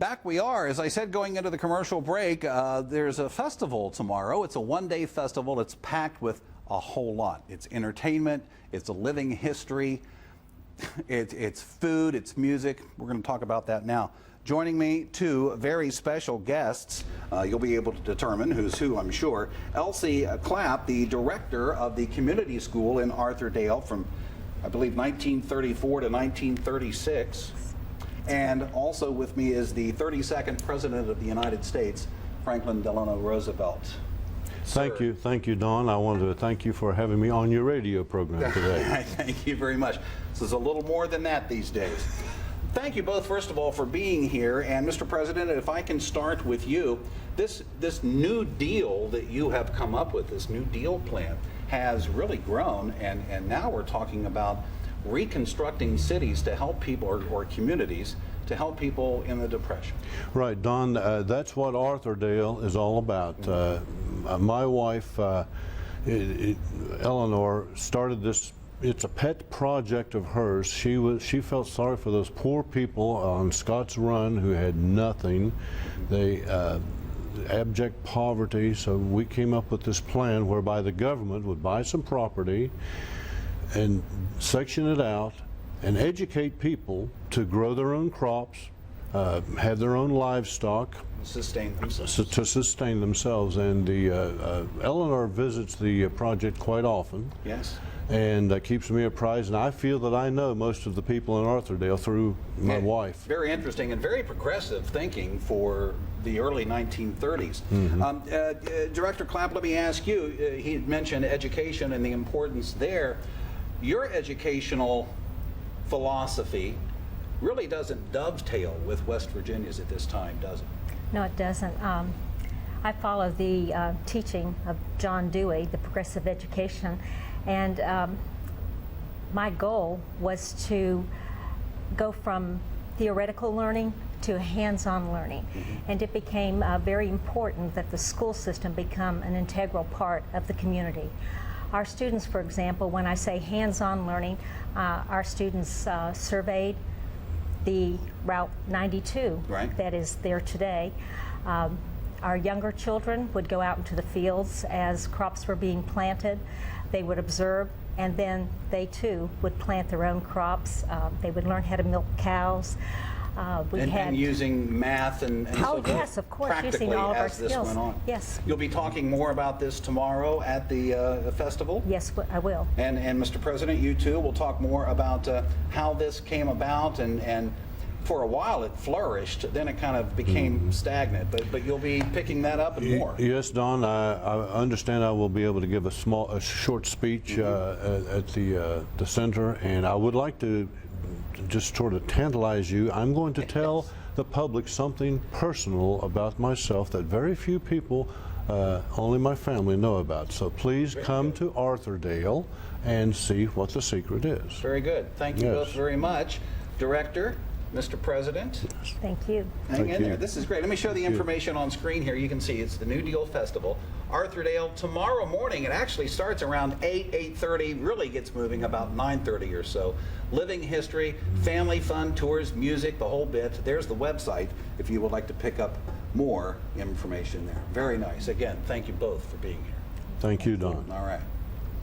Back we are. As I said, going into the commercial break, there's a festival tomorrow. It's a one-day festival. It's packed with a whole lot. It's entertainment, it's a living history, it's food, it's music. We're going to talk about that now. Joining me, two very special guests. You'll be able to determine who's who, I'm sure. Elsie Clapp, the director of the community school in Arthurdale from, I believe, 1934 to 1936. And also with me is the 32nd President of the United States, Franklin Delano Roosevelt. Thank you, Don. I wanted to thank you for having me on your radio program today. Thank you very much. This is a little more than that these days. Thank you both, first of all, for being here. And Mr. President, if I can start with you, this New Deal that you have come up with, this New Deal plan, has really grown, and now we're talking about reconstructing cities to help people, or communities, to help people in the Depression. Right, Don, that's what Arthurdale is all about. My wife, Eleanor, started this. It's a pet project of hers. She felt sorry for those poor people on Scott's Run who had nothing. They abject poverty, so we came up with this plan whereby the government would buy some property and section it out and educate people to grow their own crops, have their own livestock, Sustain themselves. to sustain themselves. And Eleanor visits the project quite often. Yes. And keeps me apprised, and I feel that I know most of the people in Arthurdale through my wife. Very interesting and very progressive thinking for the early 1930s. Director Clapp, let me ask you, he mentioned education and the importance there. Your educational philosophy really doesn't dovetail with West Virginia's at this time, does it? No, it doesn't. I follow the teaching of John Dewey, the progressive education, and my goal was to go from theoretical learning to hands-on learning. And it became very important that the school system become an integral part of the community. Our students, for example, when I say hands-on learning, our students surveyed the Route 92 that is there today. Our younger children would go out into the fields as crops were being planted. They would observe, and then they too would plant their own crops. They would learn how to milk cows. And using math and oh, so yes, of course, practically using all of our as this skills. went on. Yes. You'll be talking more about this tomorrow at the festival? Yes, I will. And Mr. President, you too will talk more about how this came about, and for a while it flourished, then it kind of became stagnant, but you'll be picking that up and more. Yes, Don, I understand I will be able to give a short speech at the center, and I would like to just sort of tantalize you. I'm going to tell the public something personal about myself that very few people, only my family, know about. So please come to Arthurdale and see what the secret is. Very good. Thank you both very much. Director, Mr. President. Thank you. Hang in there. This is great. Let me show the information on screen here. You can see it's the New Deal Festival. Arthurdale tomorrow morning. It actually starts around 8:30, really gets moving about 9:30 or so. Living history, family fun, tours, music, the whole bit. There's the website if you would like to pick up more information there. Very nice. Again, thank you both for being here. Thank you, Don. All right.